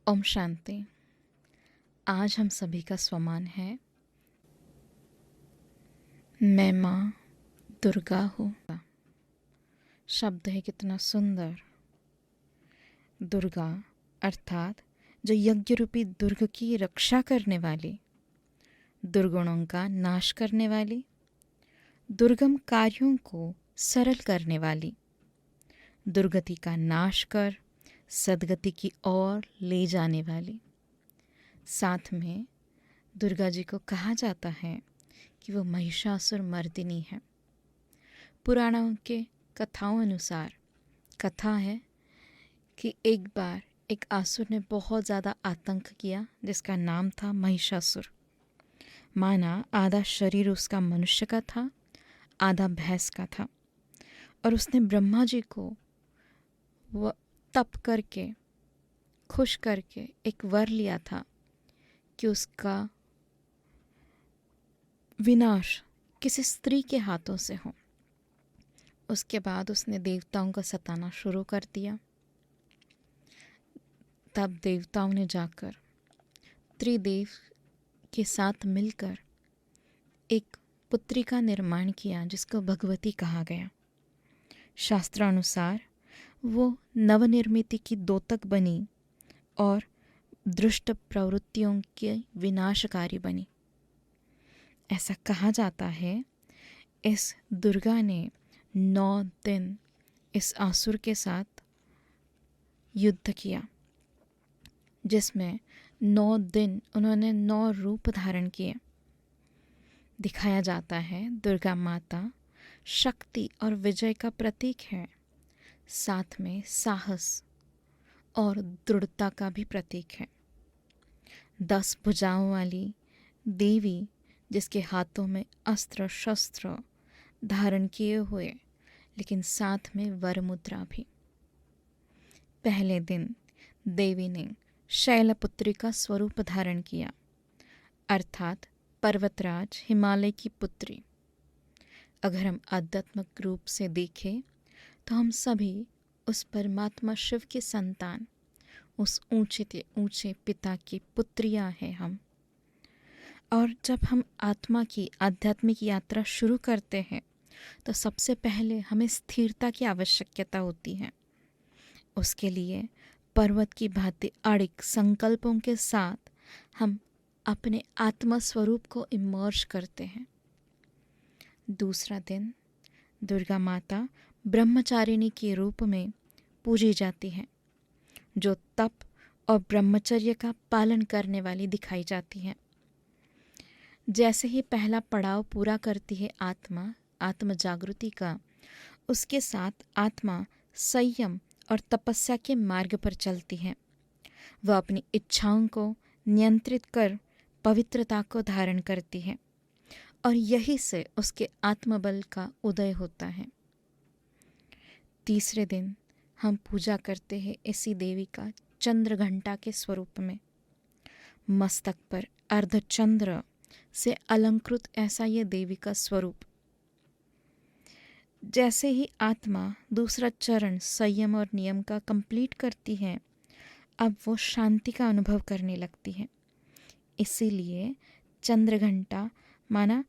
ओम शांति। आज हम सभी का स्वमान है, मैं माँ दुर्गा हूँ। शब्द है कितना सुंदर। दुर्गा अर्थात जो यज्ञ रूपी दुर्ग की रक्षा करने वाली, दुर्गुणों का नाश करने वाली, दुर्गम कार्यों को सरल करने वाली, दुर्गति का नाश कर सद्गति की ओर ले जाने वाली। साथ में दुर्गा जी को कहा जाता है कि वो महिषासुर मर्दिनी है। पुराणों के कथाओं अनुसार कथा है कि एक बार एक आसुर ने बहुत ज़्यादा आतंक किया, जिसका नाम था महिषासुर। माना आधा शरीर उसका मनुष्य का था, आधा भैंस का था, और उसने ब्रह्मा जी को वह तप करके खुश करके एक वर लिया था कि उसका विनाश किसी स्त्री के हाथों से हो। उसके बाद उसने देवताओं को सताना शुरू कर दिया। तब देवताओं ने जाकर त्रिदेव के साथ मिलकर एक पुत्री का निर्माण किया, जिसको भगवती कहा गया। शास्त्रानुसार वो नवनिर्मित की दोतक बनी और दुष्ट प्रवृत्तियों के विनाशकारी बनी। ऐसा कहा जाता है इस दुर्गा ने 9 दिन इस आसुर के साथ युद्ध किया, जिसमें 9 दिन उन्होंने 9 रूप धारण किए। दिखाया जाता है दुर्गा माता शक्ति और विजय का प्रतीक है, साथ में साहस और दृढ़ता का भी प्रतीक है। 10 भुजाओं वाली देवी, जिसके हाथों में अस्त्र शस्त्र धारण किए हुए, लेकिन साथ में वर मुद्रा भी। पहले दिन देवी ने शैलपुत्री का स्वरूप धारण किया, अर्थात पर्वतराज हिमालय की पुत्री। अगर हम आध्यात्मिक रूप से देखें तो हम सभी उस परमात्मा शिव की संतान, उस ऊंचे से ऊंचे पिता की पुत्रियां हैं हम। और जब हम आत्मा की आध्यात्मिक यात्रा शुरू करते हैं तो सबसे पहले हमें स्थिरता की आवश्यकता होती है। उसके लिए पर्वत की भांति अड़िग संकल्पों के साथ हम अपने आत्मा स्वरूप को इमर्ज करते हैं। दूसरा दिन दुर्गा माता ब्रह्मचारिणी के रूप में पूजी जाती है, जो तप और ब्रह्मचर्य का पालन करने वाली दिखाई जाती है। जैसे ही पहला पड़ाव पूरा करती है आत्म जागृति का, उसके साथ आत्मा संयम और तपस्या के मार्ग पर चलती है। वह अपनी इच्छाओं को नियंत्रित कर पवित्रता को धारण करती है, और यही से उसके आत्मबल का उदय होता है। तीसरे दिन हम पूजा करते हैं इसी देवी का चंद्र घंटा के स्वरूप में। मस्तक पर अर्धचंद्र से अलंकृत ऐसा ये देवी का स्वरूप। जैसे ही आत्मा दूसरा चरण संयम और नियम का कंप्लीट करती है, अब वो शांति का अनुभव करने लगती है। इसीलिए चंद्र घंटा माना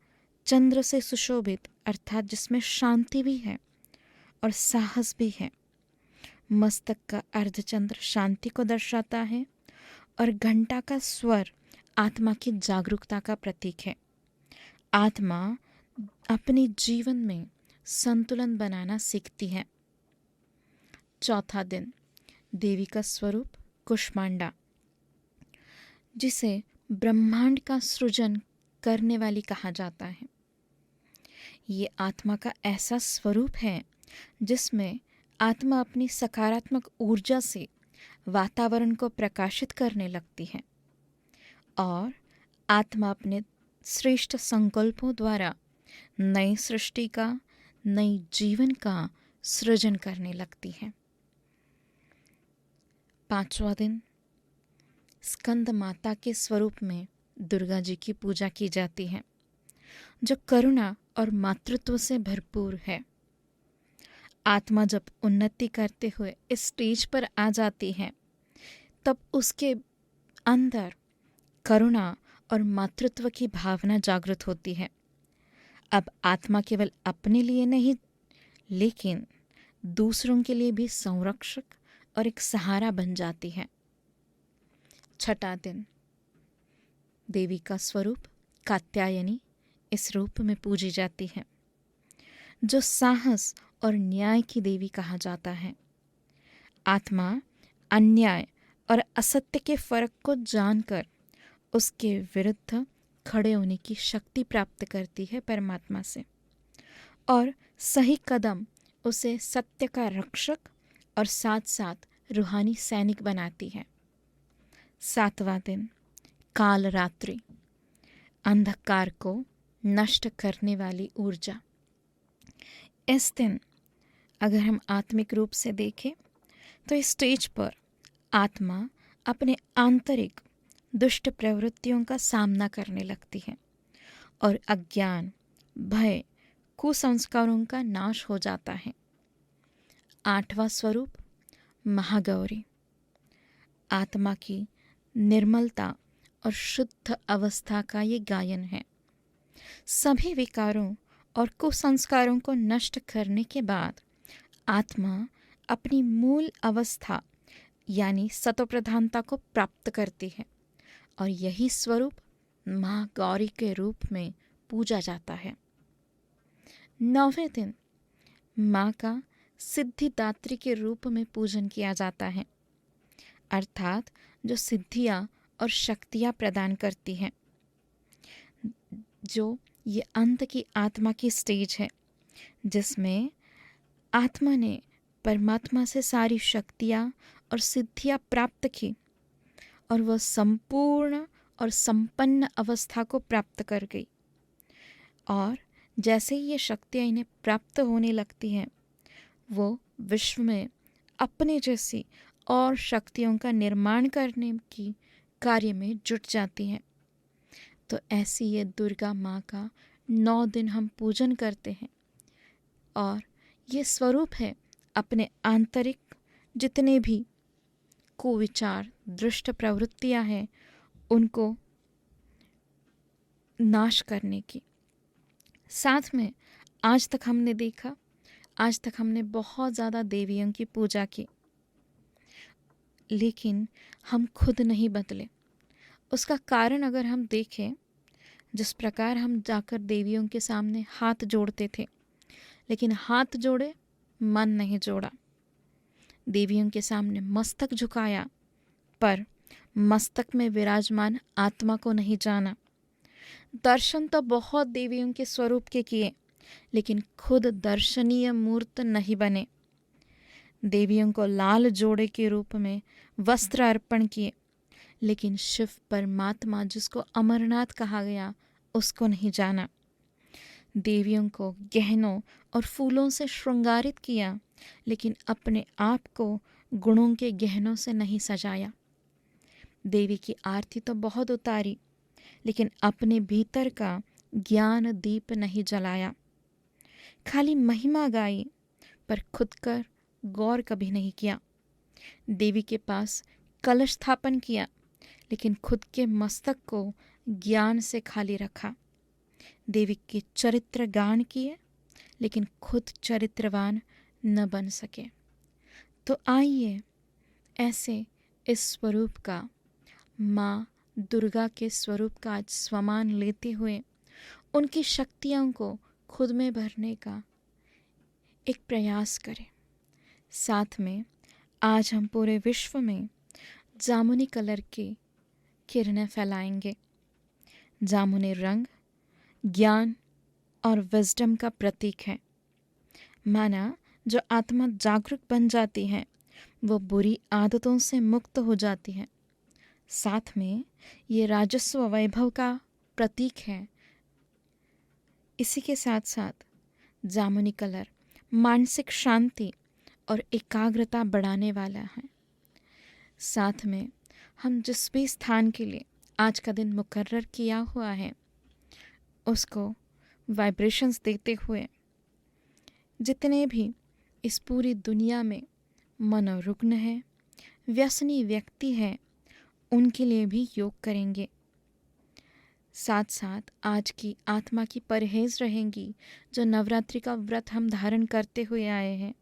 चंद्र से सुशोभित, अर्थात जिसमें शांति भी है और साहस भी है। मस्तक का अर्धचंद्र शांति को दर्शाता है और घंटा का स्वर आत्मा की जागरूकता का प्रतीक है। आत्मा अपने जीवन में संतुलन बनाना सीखती है। चौथा दिन देवी का स्वरूप कुष्मांडा, जिसे ब्रह्मांड का सृजन करने वाली कहा जाता है। ये आत्मा का ऐसा स्वरूप है जिसमें आत्मा अपनी सकारात्मक ऊर्जा से वातावरण को प्रकाशित करने लगती है, और आत्मा अपने श्रेष्ठ संकल्पों द्वारा नई सृष्टि का, नई जीवन का सृजन करने लगती है। 5वां दिन स्कंद माता के स्वरूप में दुर्गा जी की पूजा की जाती है, जो करुणा और मातृत्व से भरपूर है। आत्मा जब उन्नति करते हुए इस स्टेज पर आ जाती है, तब उसके अंदर करुणा और मातृत्व की भावना जागृत होती है। अब आत्मा केवल अपने लिए नहीं, लेकिन दूसरों के लिए भी संरक्षक और एक सहारा बन जाती है। छठा दिन, देवी का स्वरूप कात्यायनी इस रूप में पूजी जाती है, जो साहस और न्याय की देवी कहा जाता है। आत्मा अन्याय और असत्य के फर्क को जानकर उसके विरुद्ध खड़े होने की शक्ति प्राप्त करती है परमात्मा से, और सही कदम उसे सत्य का रक्षक और साथ साथ रूहानी सैनिक बनाती है। सातवां दिन, काल रात्रि, अंधकार को नष्ट करने वाली ऊर्जा। इस दिन अगर हम आत्मिक रूप से देखें तो इस स्टेज पर आत्मा अपने आंतरिक दुष्ट प्रवृत्तियों का सामना करने लगती है और अज्ञान, भय, कुसंस्कारों का नाश हो जाता है। आठवां स्वरूप महागौरी, आत्मा की निर्मलता और शुद्ध अवस्था का ये गायन है। सभी विकारों और कुसंस्कारों को नष्ट करने के बाद आत्मा अपनी मूल अवस्था यानी सतोप्रधानता को प्राप्त करती है, और यही स्वरूप माँ गौरी के रूप में पूजा जाता है। 9वें दिन माँ का सिद्धिदात्री के रूप में पूजन किया जाता है, अर्थात जो सिद्धियाँ और शक्तियाँ प्रदान करती है। जो ये अंत की आत्मा की स्टेज है, जिसमें आत्मा ने परमात्मा से सारी शक्तियाँ और सिद्धियाँ प्राप्त की और वह संपूर्ण और संपन्न अवस्था को प्राप्त कर गई। और जैसे ही ये शक्तियाँ इन्हें प्राप्त होने लगती हैं, वो विश्व में अपने जैसी और शक्तियों का निर्माण करने की कार्य में जुट जाती हैं। तो ऐसी ये दुर्गा माँ का 9 दिन हम पूजन करते हैं, और ये स्वरूप है अपने आंतरिक जितने भी कुविचार, दुष्ट प्रवृत्तियाँ हैं, उनको नाश करने की। साथ में आज तक हमने बहुत ज़्यादा देवियों की पूजा की, लेकिन हम खुद नहीं बदले। उसका कारण अगर हम देखें, जिस प्रकार हम जाकर देवियों के सामने हाथ जोड़ते थे, लेकिन हाथ जोड़े मन नहीं जोड़ा। देवियों के सामने मस्तक झुकाया, पर मस्तक में विराजमान आत्मा को नहीं जाना। दर्शन तो बहुत देवियों के स्वरूप के किए, लेकिन खुद दर्शनीय मूर्त नहीं बने। देवियों को लाल जोड़े के रूप में वस्त्र अर्पण किए, लेकिन शिव परमात्मा जिसको अमरनाथ कहा गया, उसको नहीं जाना। देवियों को गहनों और फूलों से श्रृंगारित किया, लेकिन अपने आप को गुणों के गहनों से नहीं सजाया। देवी की आरती तो बहुत उतारी, लेकिन अपने भीतर का ज्ञान दीप नहीं जलाया। खाली महिमा गाई, पर खुद कर गौर कभी नहीं किया। देवी के पास कलश स्थापन किया, लेकिन खुद के मस्तक को ज्ञान से खाली रखा। देवी के चरित्र गान किए, लेकिन खुद चरित्रवान न बन सके। तो आइए ऐसे इस स्वरूप का, माँ दुर्गा के स्वरूप का आज स्वमान लेते हुए उनकी शक्तियों को खुद में भरने का एक प्रयास करें। साथ में आज हम पूरे विश्व में जामुनी कलर की किरणें फैलाएंगे। जामुनी रंग ज्ञान और विजडम का प्रतीक है। माना जो आत्मा जागरूक बन जाती है, वो बुरी आदतों से मुक्त हो जाती है। साथ में ये राजस्व वैभव का प्रतीक है। इसी के साथ साथ जामुनी कलर मानसिक शांति और एकाग्रता बढ़ाने वाला है। साथ में हम जिस भी स्थान के लिए आज का दिन मुकर्रर किया हुआ है, उसको वाइब्रेशंस देते हुए जितने भी इस पूरी दुनिया में मनोरुग्ण है, व्यसनी व्यक्ति है, उनके लिए भी योग करेंगे। साथ साथ आज की आत्मा की परहेज रहेंगी। जो नवरात्रि का व्रत हम धारण करते हुए आए हैं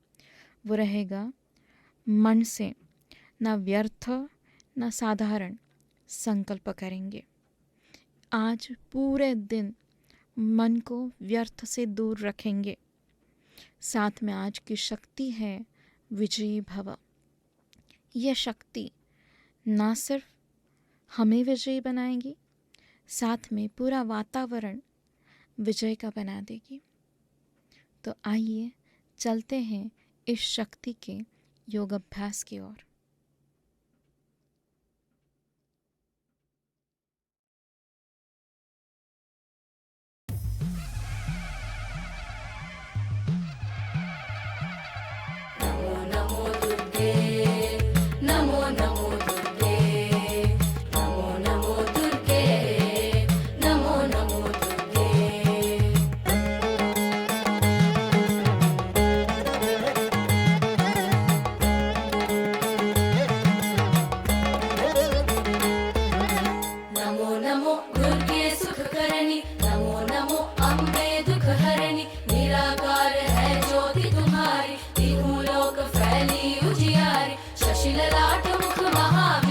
वो रहेगा मन से न व्यर्थ न साधारण संकल्प करेंगे। आज पूरे दिन मन को व्यर्थ से दूर रखेंगे। साथ में आज की शक्ति है विजयी भव। यह शक्ति ना सिर्फ हमें विजयी बनाएगी, साथ में पूरा वातावरण विजय का बना देगी। तो आइए चलते हैं इस शक्ति के योग अभ्यास की ओर। शशि ललाट मुख महावीर।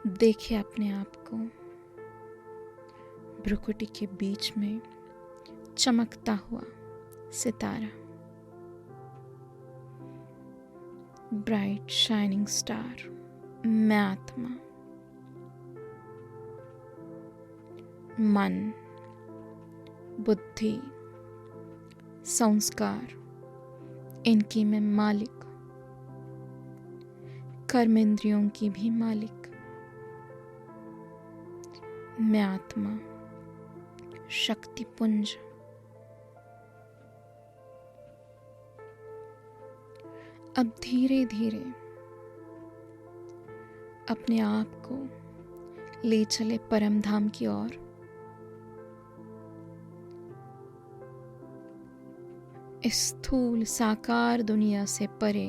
देखिए अपने आप को भ्रुकुटी के बीच में चमकता हुआ सितारा, ब्राइट शाइनिंग स्टार। मैं आत्मा, मन, बुद्धि, संस्कार, इनकी मैं मालिक, कर्मेंद्रियों की भी मालिक। मैं आत्मा, शक्ति पुंज। अब धीरे धीरे अपने आप को ले चले परम धाम की ओर। इस स्थूल साकार दुनिया से परे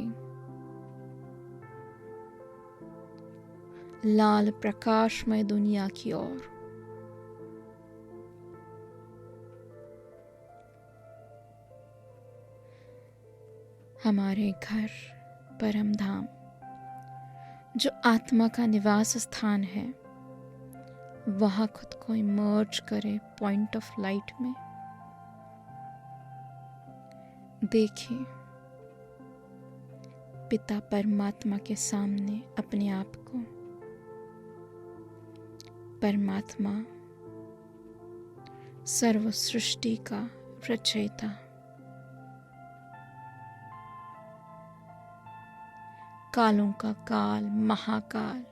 लाल प्रकाशमय दुनिया की ओर। हमारे घर परम धाम, जो आत्मा का निवास स्थान है, वहां खुद को इमर्ज करे पॉइंट ऑफ लाइट में। देखिए पिता परमात्मा के सामने अपने आप को। परमात्मा सर्व सृष्टि का रचयिता, कालों का काल, महाकाल,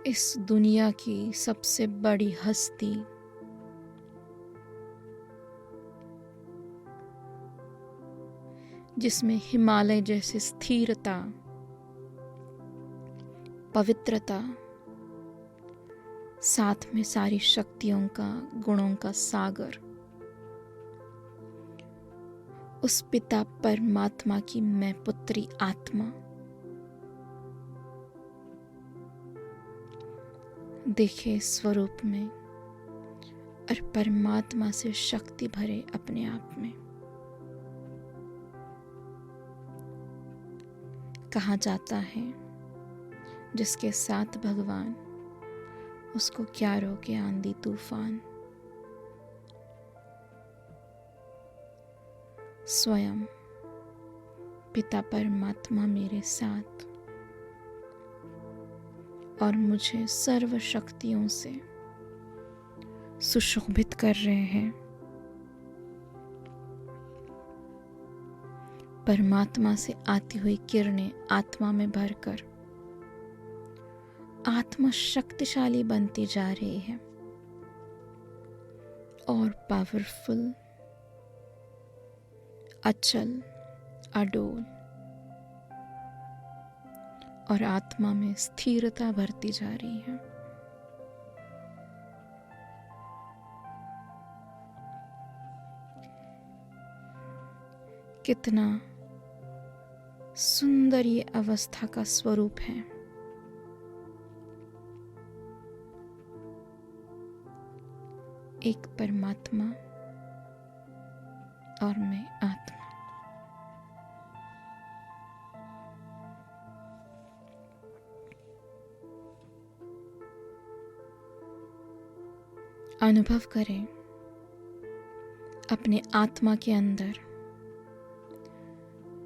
इस दुनिया की सबसे बड़ी हस्ती, जिसमें हिमालय जैसी स्थिरता, पवित्रता, साथ में सारी शक्तियों का, गुणों का सागर, उस पिता परमात्मा की मैं पुत्री आत्मा। देखे स्वरूप में और परमात्मा से शक्ति भरे अपने आप में। कहा जाता है जिसके साथ भगवान, उसको क्या रोके आंधी तूफान। स्वयं पिता परमात्मा मेरे साथ और मुझे सर्व शक्तियों से सुशोभित कर रहे हैं। परमात्मा से आती हुई किरणें आत्मा में भरकर आत्मा शक्तिशाली बनती जा रही है और पावरफुल, अचल, अडोल, और आत्मा में स्थिरता भरती जा रही है। कितना सुंदर ये अवस्था का स्वरूप है। एक परमात्मा और मैं आत्मा। अनुभव करें अपने आत्मा के अंदर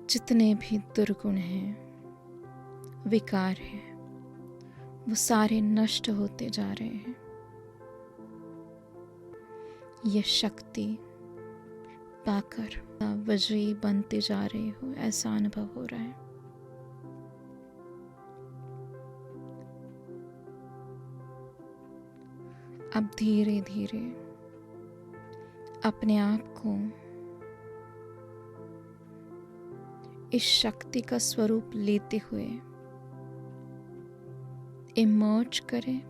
जितने भी दुर्गुण हैं, विकार हैं, वो सारे नष्ट होते जा रहे हैं। ये शक्ति पाकर विजयी बनते जा रहे हो, ऐसा अनुभव हो रहा है। अब धीरे धीरे अपने आप को इस शक्ति का स्वरूप लेते हुए इमर्ज करें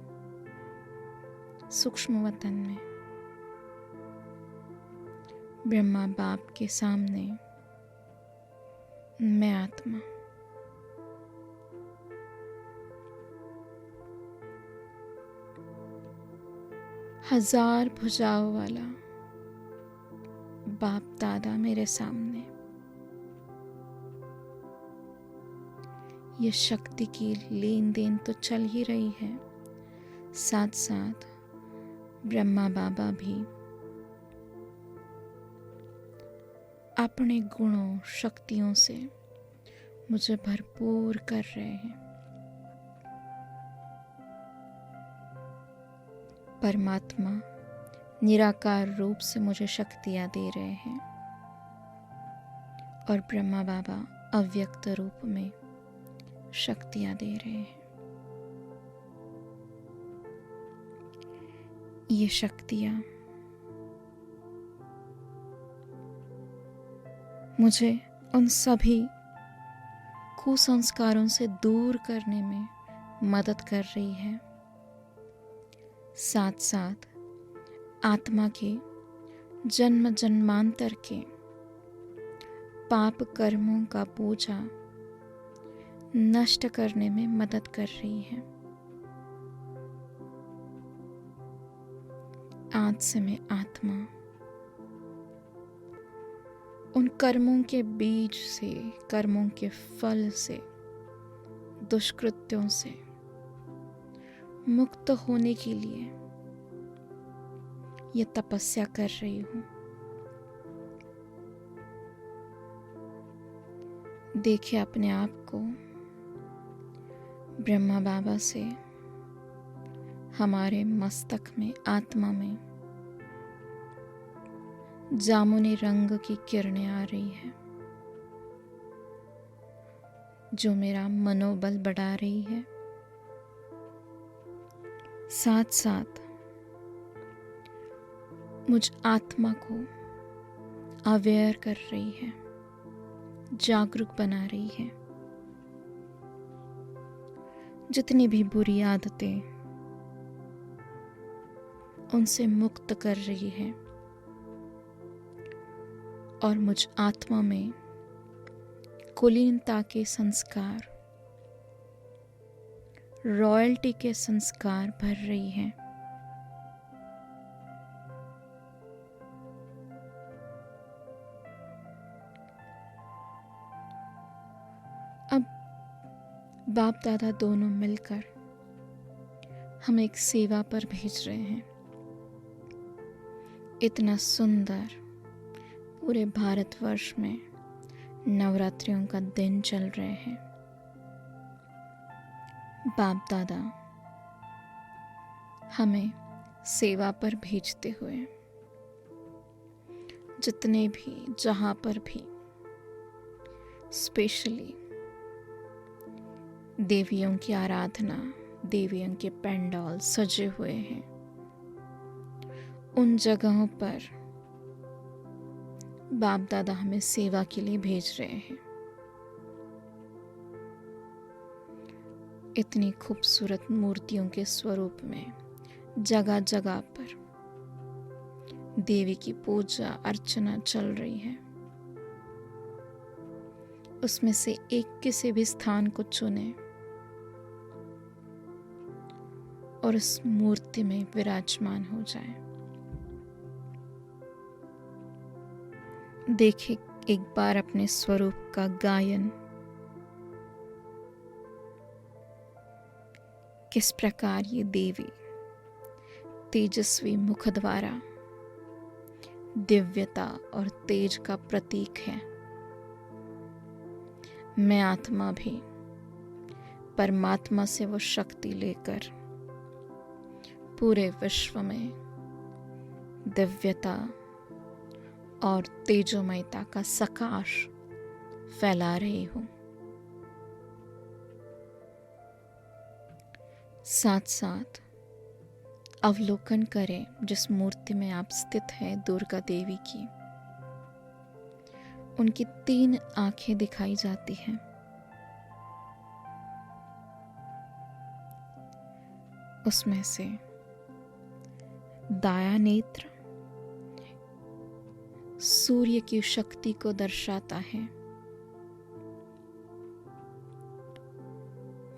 सूक्ष्म वतन में, ब्रह्मा बाप के सामने। मैं आत्मा, हजार भुजाओं वाला बाप दादा मेरे सामने। ये शक्ति की लेन देन तो चल ही रही है, साथ साथ ब्रह्मा बाबा भी अपने गुणों शक्तियों से मुझे भरपूर कर रहे हैं। परमात्मा निराकार रूप से मुझे शक्तियाँ दे रहे हैं और ब्रह्मा बाबा अव्यक्त रूप में शक्तियाँ दे रहे हैं। ये शक्तियाँ मुझे उन सभी कुसंस्कारों से दूर करने में मदद कर रही है, साथ साथ आत्मा के जन्म जन्मांतर के पाप कर्मों का बोझा नष्ट करने में मदद कर रही है। आज से मैं आत्मा उन कर्मों के बीज से, कर्मों के फल से, दुष्कृत्यों से मुक्त होने के लिए ये तपस्या कर रही हूँ। देखिए अपने आप को ब्रह्मा बाबा से हमारे मस्तक में, आत्मा में जामुनी रंग की किरणें आ रही है जो मेरा मनोबल बढ़ा रही है, साथ साथ मुझ आत्मा को अवेयर कर रही है, जागरूक बना रही है। जितनी भी बुरी आदतें उनसे मुक्त कर रही है और मुझ आत्मा में कुलीनता के संस्कार, रॉयल्टी के संस्कार भर रही है। अब बाप दादा दोनों मिलकर हम एक सेवा पर भेज रहे हैं। इतना सुंदर पूरे भारतवर्ष में नवरात्रियों का दिन चल रहे हैं। बाप दादा हमें सेवा पर भेजते हुए जितने भी, जहाँ पर भी स्पेशली देवियों की आराधना, देवियों के पंडाल सजे हुए हैं, उन जगहों पर बाप दादा हमें सेवा के लिए भेज रहे हैं। इतनी खूबसूरत मूर्तियों के स्वरूप में जगह जगह पर देवी की पूजा अर्चना चल रही है। उसमें से एक किसी भी स्थान को चुने और उस मूर्ति में विराजमान हो जाए। देखें एक बार अपने स्वरूप का गायन, किस प्रकार ये देवी तेजस्वी मुख द्वारा दिव्यता और तेज का प्रतीक है। मैं आत्मा भी परमात्मा से वो शक्ति लेकर पूरे विश्व में दिव्यता और तेजोमयता का सकाश फैला रही हूँ। साथ साथ अवलोकन करें जिस मूर्ति में आप स्थित हैं, दुर्गा देवी की। उनकी 3 आंखें दिखाई जाती हैं। उसमें से दाया नेत्र सूर्य की शक्ति को दर्शाता है,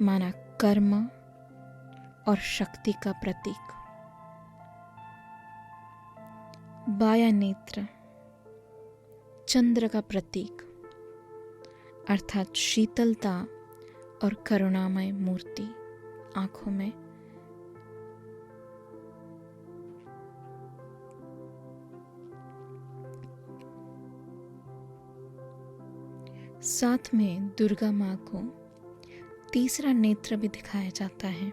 माना कर्म और शक्ति का प्रतीक। बाया नेत्र चंद्र का प्रतीक अर्थात शीतलता और करुणामय मूर्ति आंखों में साथ में दुर्गा माँ को तीसरा नेत्र भी दिखाया जाता है,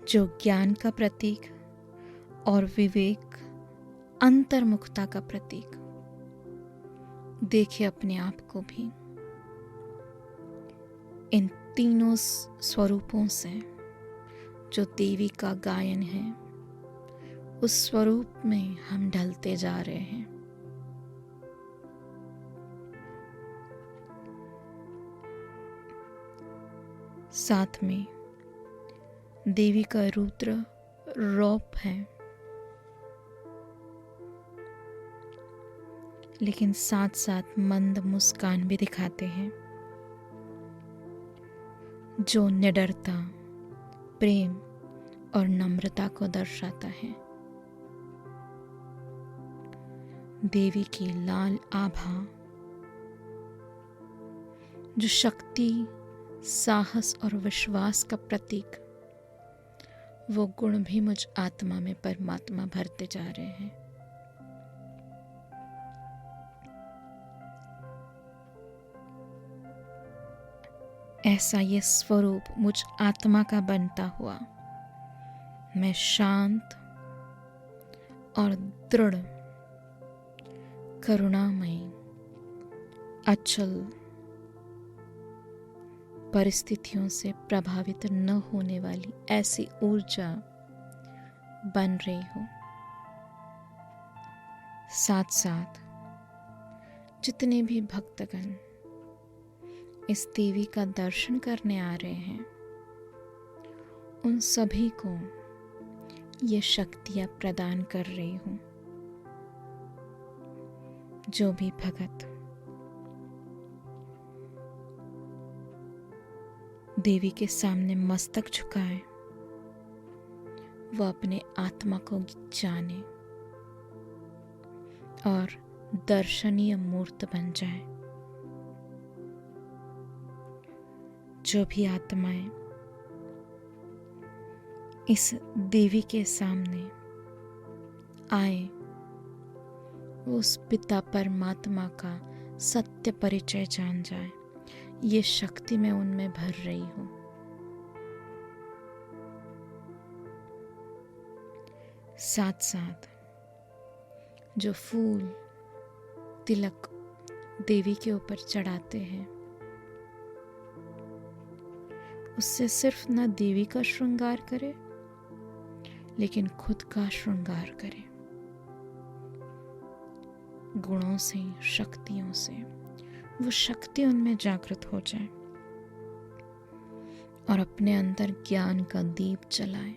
जो ज्ञान का प्रतीक और विवेक, अंतर्मुखता का प्रतीक। देखिए अपने आप को भी इन तीनों स्वरूपों से जो देवी का गायन है, उस स्वरूप में हम ढलते जा रहे हैं। साथ में देवी का रुद्र रूप है, लेकिन साथ साथ मंद मुस्कान भी दिखाते हैं, जो निडरता, प्रेम और नम्रता को दर्शाता है। देवी की लाल आभा जो शक्ति, साहस और विश्वास का प्रतीक, वो गुण भी मुझ आत्मा में परमात्मा भरते जा रहे हैं। ऐसा ये स्वरूप मुझ आत्मा का बनता हुआ मैं शांत और दृढ़, करुणामयी, अचल, परिस्थितियों से प्रभावित न होने वाली ऐसी ऊर्जा बन रही हूँ। साथ साथ जितने भी भक्तगण इस देवी का दर्शन करने आ रहे हैं, उन सभी को ये शक्तियाँ प्रदान कर रही हूँ। जो भी भगत देवी के सामने मस्तक झुकाए, वह अपने आत्मा को जाने और दर्शनीय मूर्त बन जाए। जो भी आत्माएं इस देवी के सामने आए, वो उस पिता परमात्मा का सत्य परिचय जान जाए। ये शक्ति मैं उनमें भर रही हूँ। साथ साथ जो फूल, तिलक देवी के ऊपर चढ़ाते हैं, उससे सिर्फ न देवी का श्रृंगार करे, लेकिन खुद का श्रृंगार करे। गुणों से, शक्तियों से वो शक्ति उनमें जागृत हो जाए और अपने अंदर ज्ञान का दीप जलाए।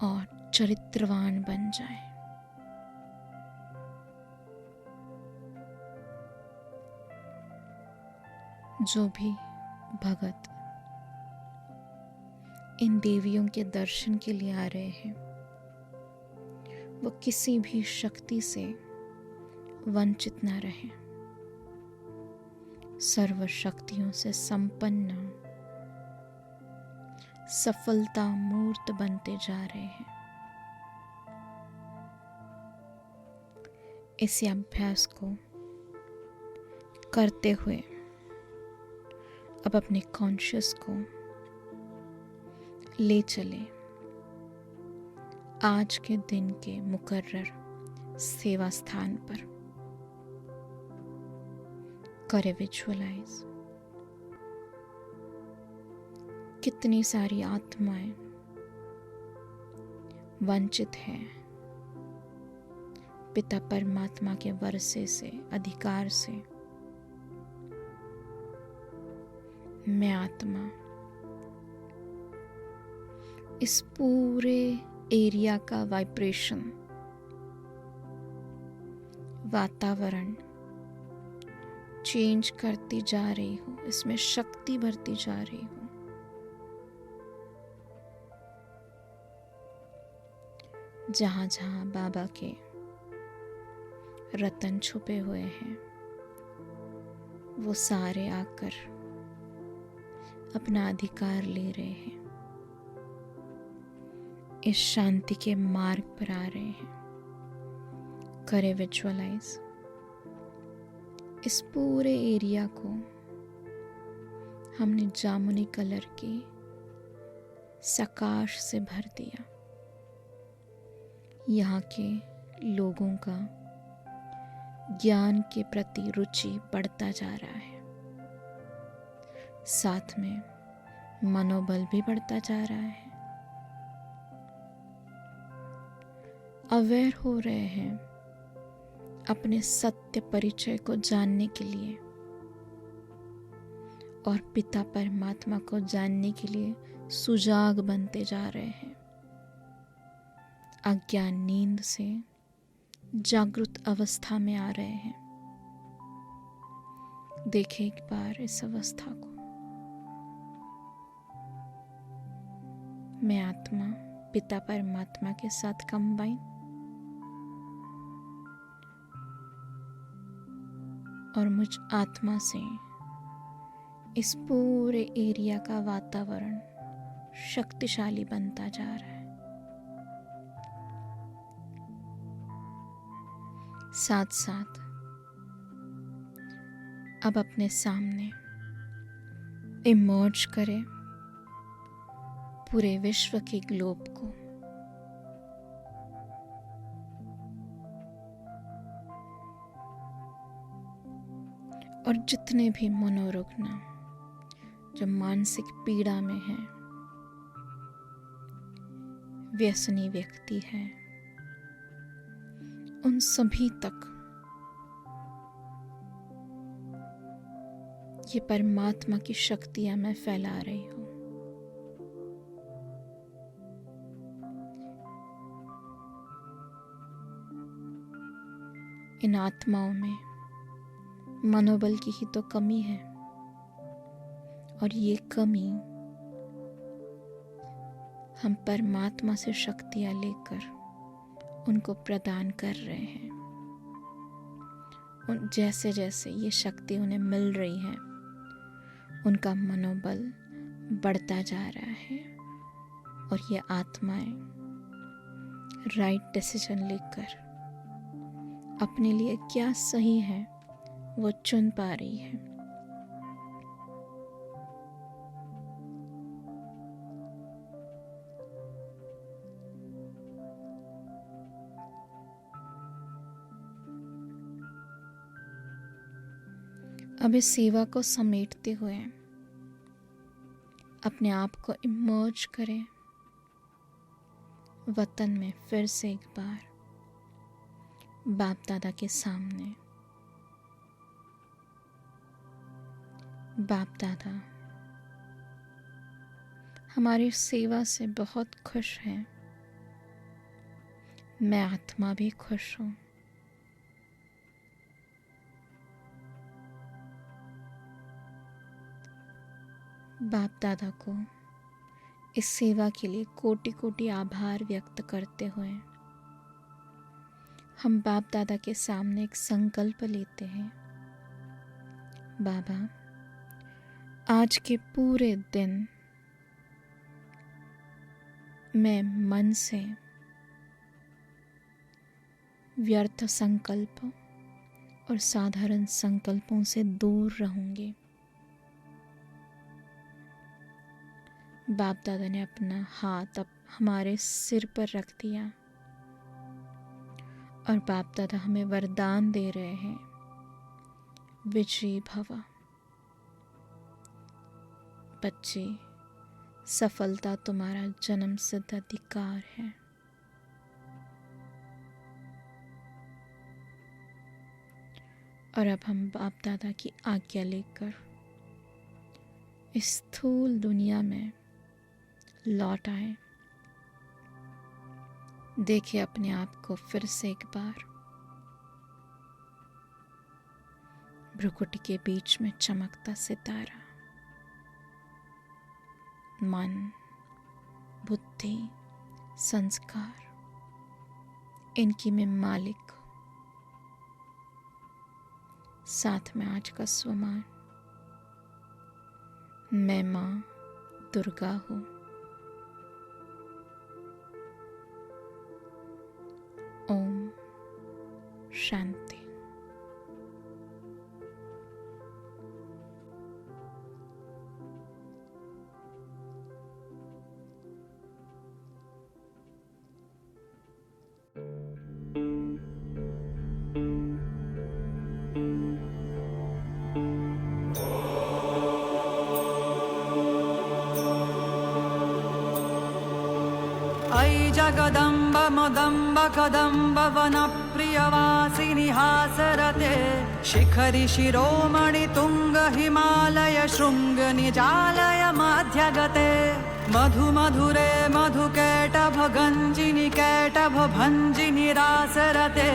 और चरित्रवान बन जाए। जो भी भगत इन देवियों के दर्शन के लिए आ रहे हैं, वो किसी भी शक्ति से वंचित न रहे। सर्व शक्तियों से संपन्न सफलता मूर्त बनते जा रहे हैं। इसी अभ्यास को करते हुए अब अपने कॉन्शियस को ले चले आज के दिन के मुकर्रर सेवा स्थान पर। करे विजुअलाइज कितनी सारी आत्माएं वंचित हैं पिता परमात्मा के वर्षे से, अधिकार से। मैं आत्मा इस पूरे एरिया का वाइब्रेशन, वातावरण चेंज करती जा रही हूँ, इसमें शक्ति भरती जा रही हूँ। जहाँ जहाँ बाबा के रतन छुपे हुए हैं, वो सारे आकर अपना अधिकार ले रहे हैं, इस शांति के मार्ग पर आ रहे हैं। करे विजुअलाइज, इस पूरे एरिया को हमने जामुनी कलर की सकाश से भर दिया। यहाँ के लोगों का ज्ञान के प्रति रुचि बढ़ता जा रहा है, साथ में मनोबल भी बढ़ता जा रहा है। अवेयर हो रहे हैं अपने सत्य परिचय को जानने के लिए और पिता परमात्मा को जानने के लिए सुजाग बनते जा रहे हैं। अज्ञान नींद से जागृत अवस्था में आ रहे हैं। देखें एक बार इस अवस्था को। मैं आत्मा पिता परमात्मा के साथ कंबाइन और मुझ आत्मा से इस पूरे एरिया का वातावरण शक्तिशाली बनता जा रहा है। साथ साथ अब अपने सामने इमर्ज करें पूरे विश्व के ग्लोब को। और जितने भी मनोरुग्ण जो मानसिक पीड़ा में हैं, व्यसनी व्यक्ति हैं, उन सभी तक ये परमात्मा की शक्तियां मैं फैला रही हूं। इन आत्माओं में मनोबल की ही तो कमी है, और ये कमी हम परमात्मा से शक्तियां लेकर उनको प्रदान कर रहे हैं। उन जैसे जैसे ये शक्ति उन्हें मिल रही है, उनका मनोबल बढ़ता जा रहा है और ये आत्माएं राइट डिसीजन लेकर अपने लिए क्या सही है वो चुन पा रही है। अब इस सेवा को समेटते हुए अपने आप को इमर्ज करें वतन में फिर से एक बार बाप दादा के सामने। बाप दादा हमारी सेवा से बहुत खुश हैं। मैं आत्मा भी खुश हूँ। बाप दादा को इस सेवा के लिए कोटि कोटि आभार व्यक्त करते हुए हम बाप दादा के सामने एक संकल्प लेते हैं। बाबा, आज के पूरे दिन मैं मन से व्यर्थ संकल्प और साधारण संकल्पों से दूर रहूंगी। बाप दादा ने अपना हाथ अब हमारे सिर पर रख दिया और बाप दादा हमें वरदान दे रहे हैं, विजयी भव। बच्चे, सफलता तुम्हारा जन्म सिद्ध अधिकार है। और अब हम बाप दादा की आज्ञा लेकर इस स्थूल दुनिया में लौट आए। देखिए अपने आप को फिर से एक बार। भ्रुकुटी के बीच में चमकता सितारा, मन, बुद्धि, संस्कार, इनकी मैं मालिक, साथ में आज का स्वमान, मैं माँ दुर्गा हूँ। ओम शांति। ऐ जगदम्ब मदम्ब कदम्ब वनप्रियवासिनि हासरते शिखरि शिरोमणि तुङ्ग हिमालय शृङ्ग निजालय मध्यगते मधु मधुरे मधुकैटभ गञ्जिनि कैटभ भञ्जिनि रासरते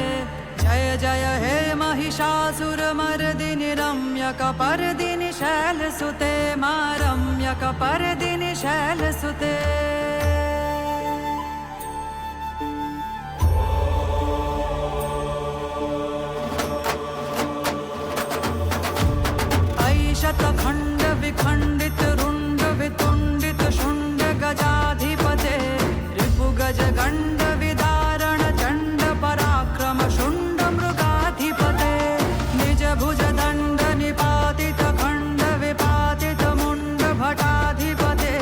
जय जय हे महिषासुरमर्दिनि रम्यकपर्दिनि शैलसुते मा रम्यकपर्दिनि शैलसुते। शतखण्ड विखण्डित रुण्ड वितुण्डित शुण्ड गजाधिपते रिपुगज गण्ड विदारण चण्ड पराक्रम शुण्ड मृगाधिपते निज भुज दण्ड निपातित खण्ड विपातित मुण्ड भटाधिपते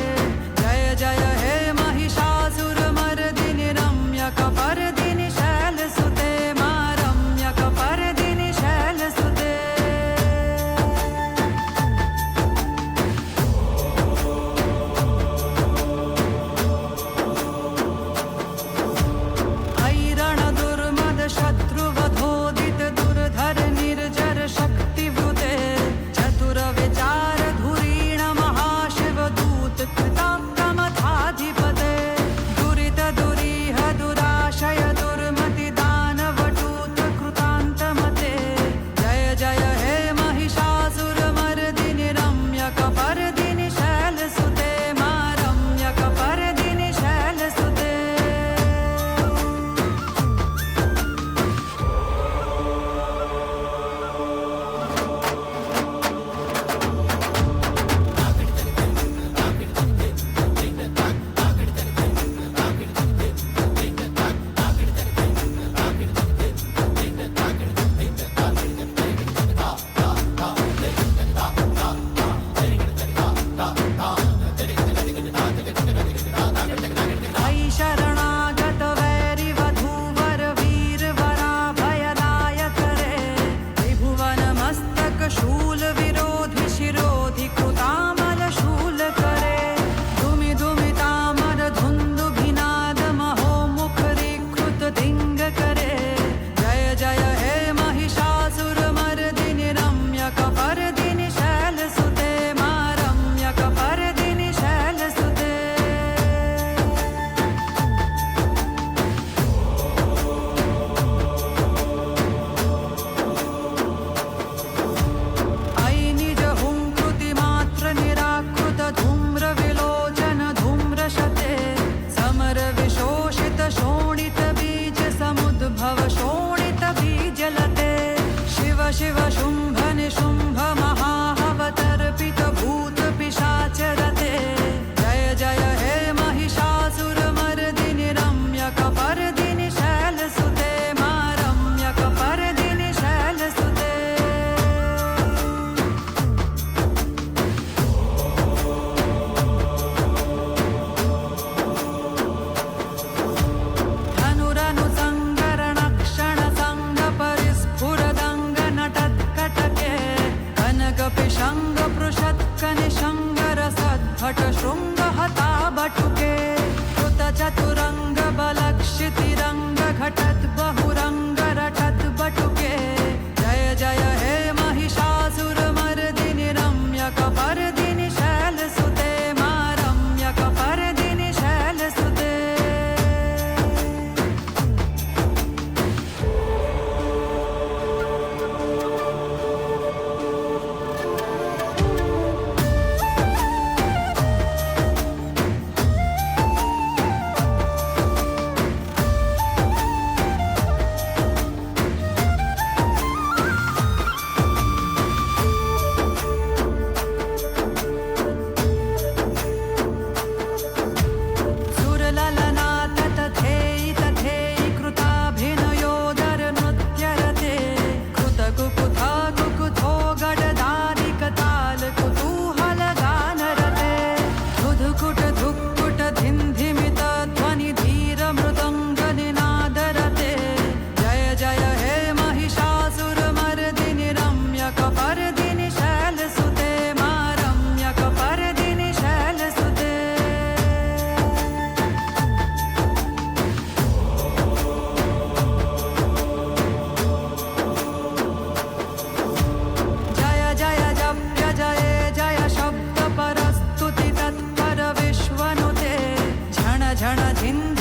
झिञ्झ